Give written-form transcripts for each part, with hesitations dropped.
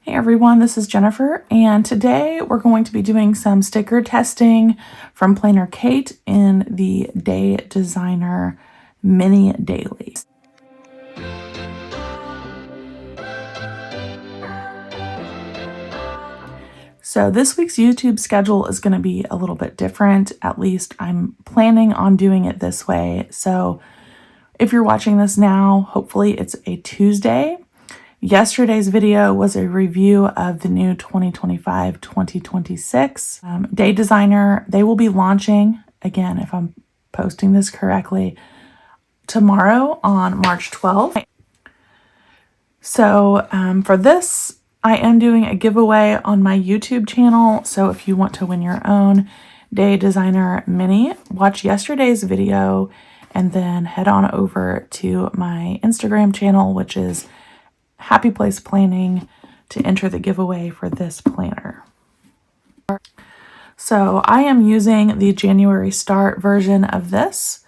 Hey everyone, this is Jennifer, and today we're going to be doing some sticker testing from PlannerKate in the Day Designer Mini Daily. So this week's YouTube schedule is going to be a little bit different. At least I'm planning on doing it this way. So if you're watching this now, hopefully it's a Tuesday. Yesterday's video was a review of the new 2025-2026 Day Designer. They will be launching, again, if I'm posting this correctly, tomorrow on March 12th. So for this, I am doing a giveaway on my YouTube channel. So if you want to win your own Day Designer Mini, watch yesterday's video and then head on over to my Instagram channel, which is Happy Place Planning, to enter the giveaway for this planner. So I am using the January start version of this,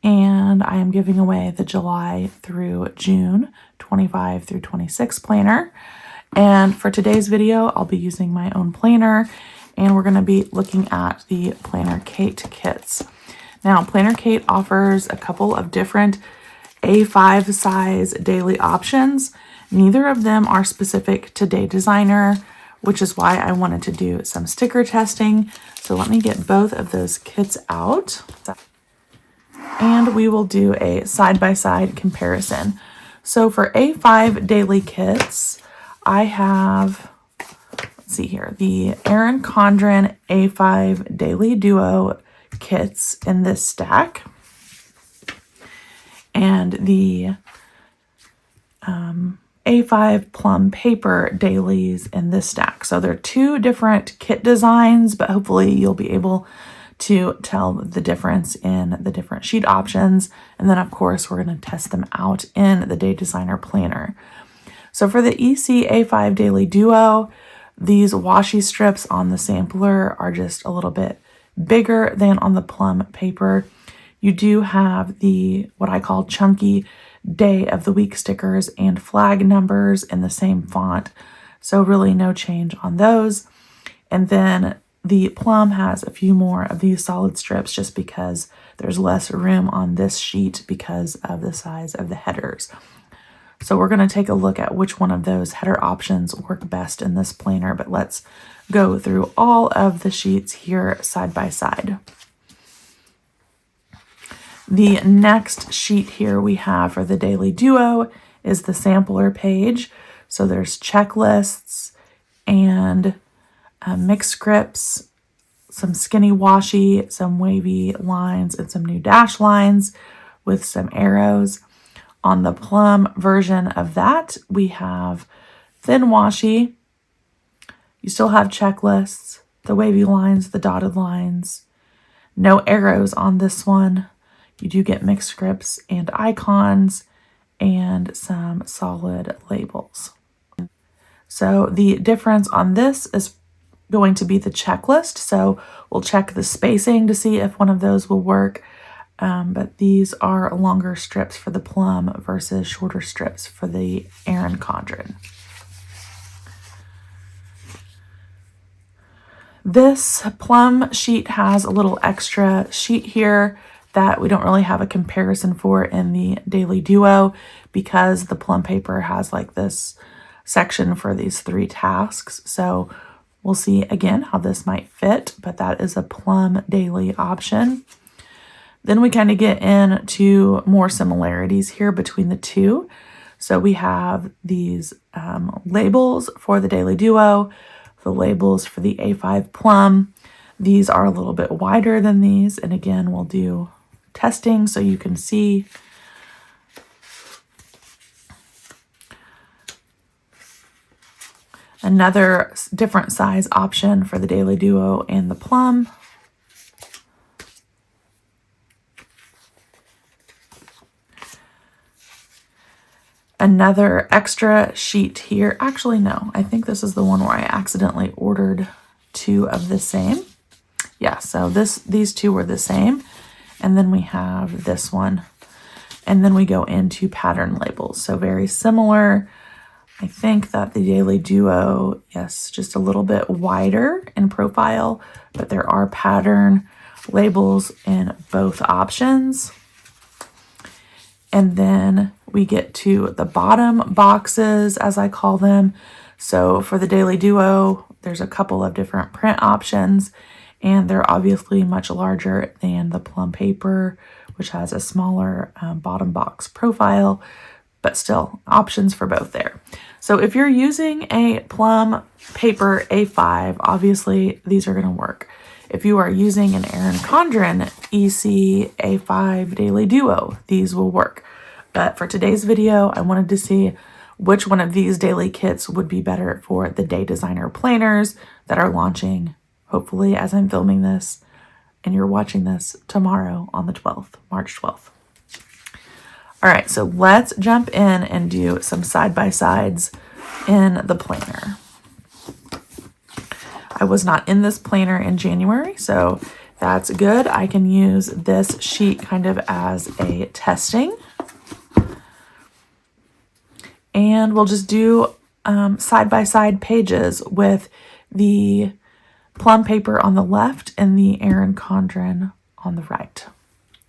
and I am giving away the July through June 25 through 26 planner. And for today's video, I'll be using my own planner, and we're going to be looking at the PlannerKate kits. Now, PlannerKate offers a couple of different A5 size daily options. Neither of them are specific to Day Designer, which is why I wanted to do some sticker testing. So let me get both of those kits out, and we will do a side-by-side comparison. So for A5 daily kits, I have, let's see here, the Erin Condren A5 Daily Duo kits in this stack, and the A5 Plum Paper dailies in this stack. So they're two different kit designs, but hopefully you'll be able to tell the difference in the different sheet options. And then of course, we're going to test them out in the Day Designer Planner. So for the EC A5 Daily Duo, these washi strips on the sampler are just a little bit bigger than on the Plum Paper. You do have the, what I call chunky day of the week stickers and flag numbers in the same font. So really no change on those. And then the Plum has a few more of these solid strips just because there's less room on this sheet because of the size of the headers. So we're going to take a look at which one of those header options work best in this planner, but let's go through all of the sheets here side by side. The next sheet here we have for the Daily Duo is the sampler page. So there's checklists and mixed scripts, some skinny washi, some wavy lines, and some new dash lines with some arrows. On the Plum version of that, we have thin washi. You still have checklists, the wavy lines, the dotted lines. No arrows on this one. You do get mixed scripts and icons and some solid labels. So the difference on this is going to be the checklist. So we'll check the spacing to see if one of those will work. But these are longer strips for the Plum versus shorter strips for the Erin Condren. This Plum sheet has a little extra sheet here that we don't really have a comparison for in the Daily Duo because the Plum Paper has like this section for these 3 tasks. So we'll see again how this might fit, but that is a Plum daily option. Then we kind of get into more similarities here between the two. So we have these labels for the Daily Duo, the labels for the A5 Plum. These are a little bit wider than these. And again, we'll do testing so you can see. Another different size option for the Daily Duo and the Plum. Another extra sheet here. Actually, no, I think this is the one where I accidentally ordered 2 of the same. Yeah, so these 2 were the same. And then we have this one. And then we go into pattern labels. So very similar. I think that the Daily Duo, yes, just a little bit wider in profile, but there are pattern labels in both options. And then we get to the bottom boxes, as I call them. So for the Daily Duo, there's a couple of different print options, and they're obviously much larger than the plum paper, which has a smaller bottom box profile, but still options for both there. So if you're using a plum paper A5, obviously these are going to work. If you are using an Erin Condren EC A5 Daily Duo, these will work. But for today's video, I wanted to see which one of these daily kits would be better for the Day Designer planners that are launching, hopefully as I'm filming this and you're watching this tomorrow on the 12th, March 12th. All right, so let's jump in and do some side-by-sides in the planner. I was not in this planner in January, so that's good. I can use this sheet kind of as a testing. And we'll just do side-by-side pages with the plum paper on the left and the Erin Condren on the right.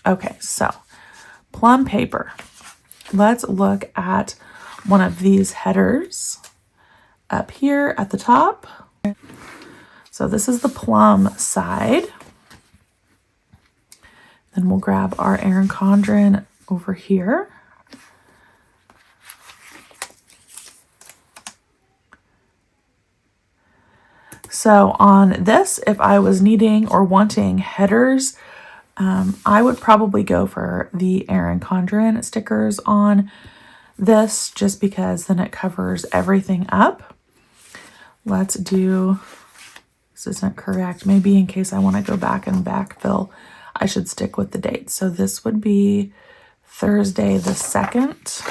Okay, so plum paper. Let's look at one of these headers up here at the top. So this is the plum side. Then we'll grab our Erin Condren over here. So on this, if I was needing or wanting headers, I would probably go for the Erin Condren stickers on this, just because then it covers everything up. Let's do, this isn't correct. Maybe in case I want to go back and backfill, I should stick with the dates. So this would be Thursday the 2nd.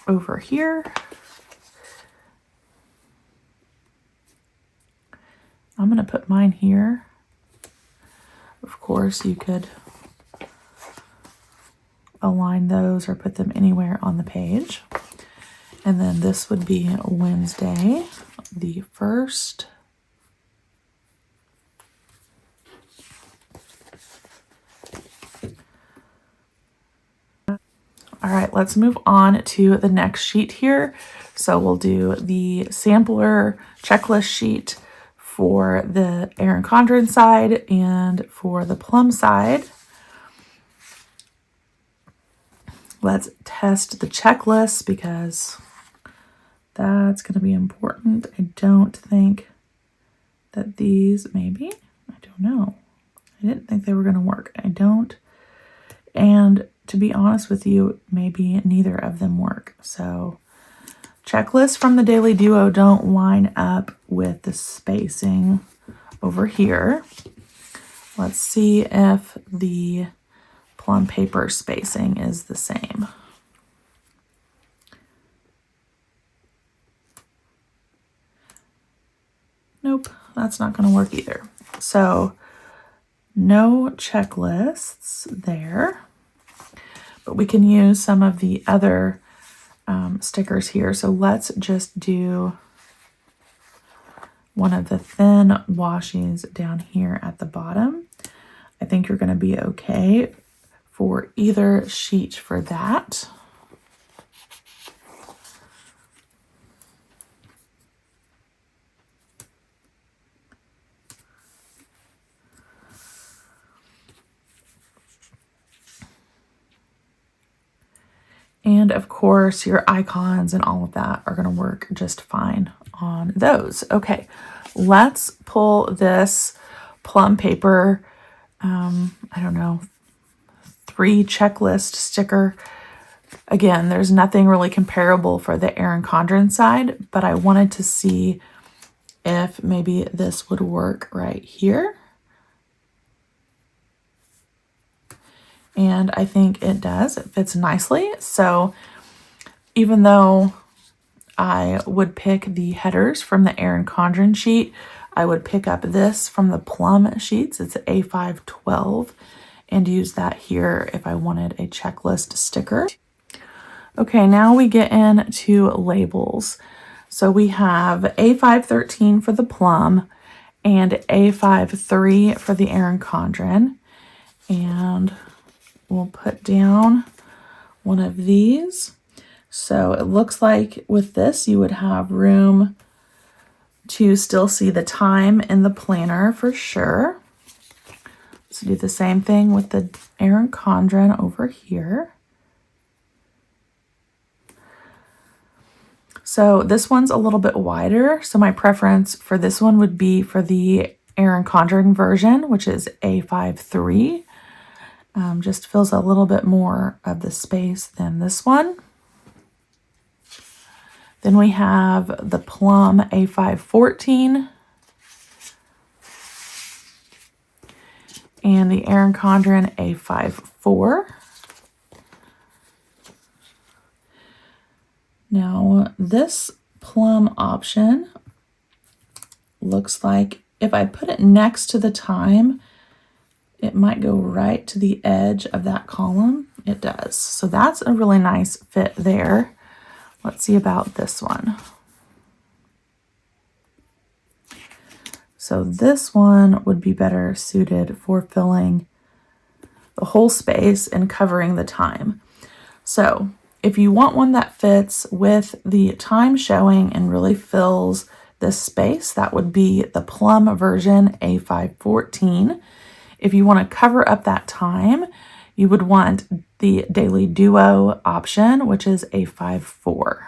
Over here. I'm going to put mine here. Of course, you could align those or put them anywhere on the page. And then this would be Wednesday, the 1st. All right, let's move on to the next sheet here. So we'll do the sampler checklist sheet for the Erin Condren side and for the plum side. Let's test the checklist because that's going to be important. I don't think that these, maybe, I don't know. I didn't think they were going to work. I don't. And to be honest with you, maybe neither of them work. So checklists from the Daily Duo don't line up with the spacing over here. Let's see if the plum paper spacing is the same. Nope, that's not going to work either. So no checklists there, but we can use some of the other stickers here. So let's just do one of the thin washies down here at the bottom. I think you're going to be okay for either sheet for that. And of course, your icons and all of that are going to work just fine on those. Okay, let's pull this plum paper, I don't know, 3 checklist sticker. Again, there's nothing really comparable for the Erin Condren side, but I wanted to see if maybe this would work right here. And I think it does. It fits nicely. So even though I would pick the headers from the Erin Condren sheet, I would pick up this from the plum sheets. It's A512, and use that here if I wanted a checklist sticker. Okay, now we get into labels. So we have A513 for the plum and A53 for the Erin Condren. And we'll put down one of these. So it looks like with this, you would have room to still see the time in the planner for sure. So do the same thing with the Erin Condren over here. So this one's a little bit wider. So my preference for this one would be for the Erin Condren version, which is A53. Just fills a little bit more of the space than this one. Then we have the plum A514 and the Erin Condren A54. Now this plum option looks like if I put it next to the time, it might go right to the edge of that column. It does. So that's a really nice fit there. Let's see about this one. So this one would be better suited for filling the whole space and covering the time. So if you want one that fits with the time showing and really fills this space, that would be the plum version A514. If you want to cover up that time, you would want the Daily Duo option, which is A54.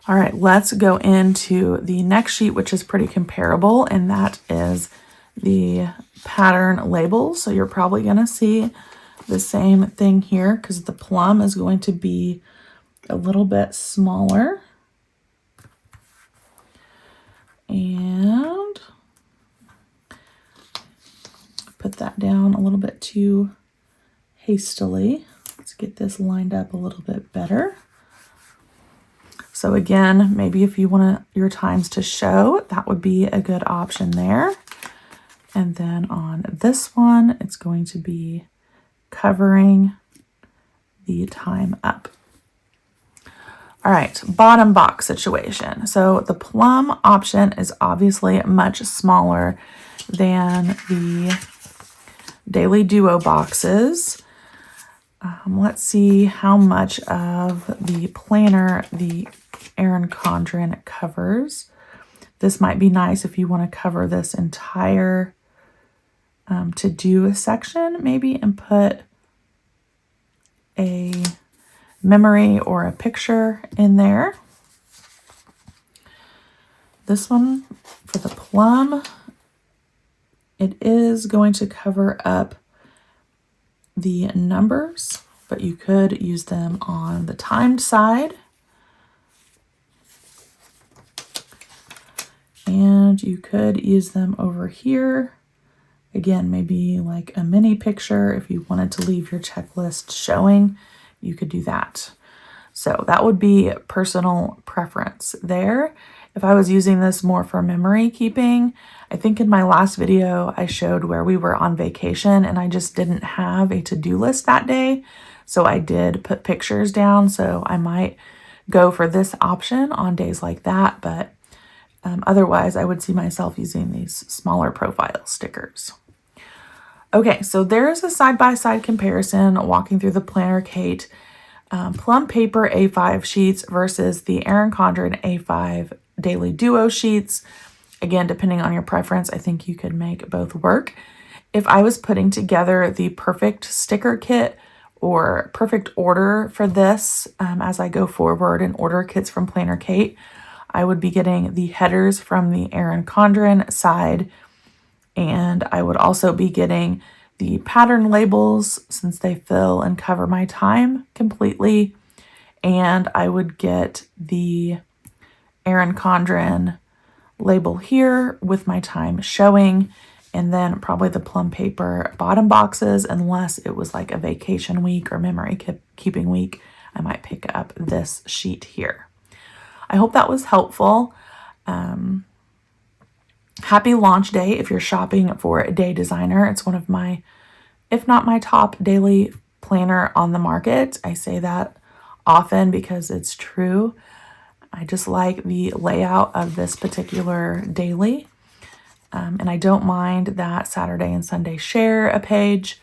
All right, let's go into the next sheet, which is pretty comparable, and that is the pattern labels. So you're probably going to see the same thing here because the plum is going to be a little bit smaller. And put that down a little bit too hastily. Let's get this lined up a little bit better. So again, maybe if you want your times to show, that would be a good option there. And then on this one, it's going to be covering the time up. All right, bottom box situation. So the plum option is obviously much smaller than the Daily Duo boxes. Let's see how much of the planner the Erin Condren covers. This might be nice if you want to cover this entire to-do section maybe and put a memory or a picture in there. This one for the plum, it is going to cover up the numbers, but you could use them on the timed side. And you could use them over here. Again, maybe like a mini picture. If you wanted to leave your checklist showing, you could do that. So that would be personal preference there. If I was using this more for memory keeping, I think in my last video I showed where we were on vacation and I just didn't have a to-do list that day. So I did put pictures down. So I might go for this option on days like that. But otherwise, I would see myself using these smaller profile stickers. Okay, so there's a side-by-side comparison walking through the PlannerKate plum paper A5 sheets versus the Erin Condren A5 Daily Duo sheets. Again, depending on your preference, I think you could make both work. If I was putting together the perfect sticker kit or perfect order for this as I go forward and order kits from PlannerKate, I would be getting the headers from the Erin Condren side, and I would also be getting the pattern labels since they fill and cover my time completely, and I would get the Erin Condren label here with my time showing, and then probably the plum paper bottom boxes, unless it was like a vacation week or memory keeping week, I might pick up this sheet here. I hope that was helpful. Happy launch day if you're shopping for a Day Designer. It's one of my, if not my top daily planner on the market. I say that often because it's true. I just like the layout of this particular daily. And I don't mind that Saturday and Sunday share a page.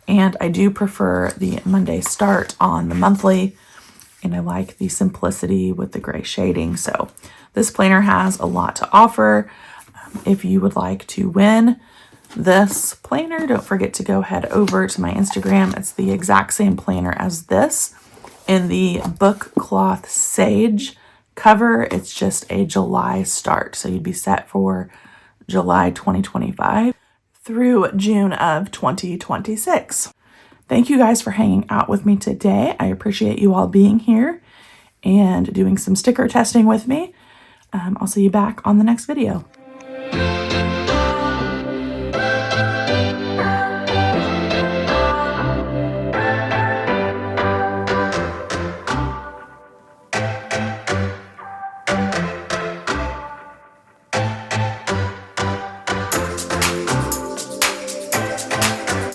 And I do prefer the Monday start on the monthly. And I like the simplicity with the gray shading. So this planner has a lot to offer. If you would like to win this planner, don't forget to go head over to my Instagram. It's the exact same planner as this in the book cloth sage cover. It's just a July start. So you'd be set for July 2025 through June of 2026. Thank you guys for hanging out with me today. I appreciate you all being here and doing some sticker testing with me. I'll see you back on the next video.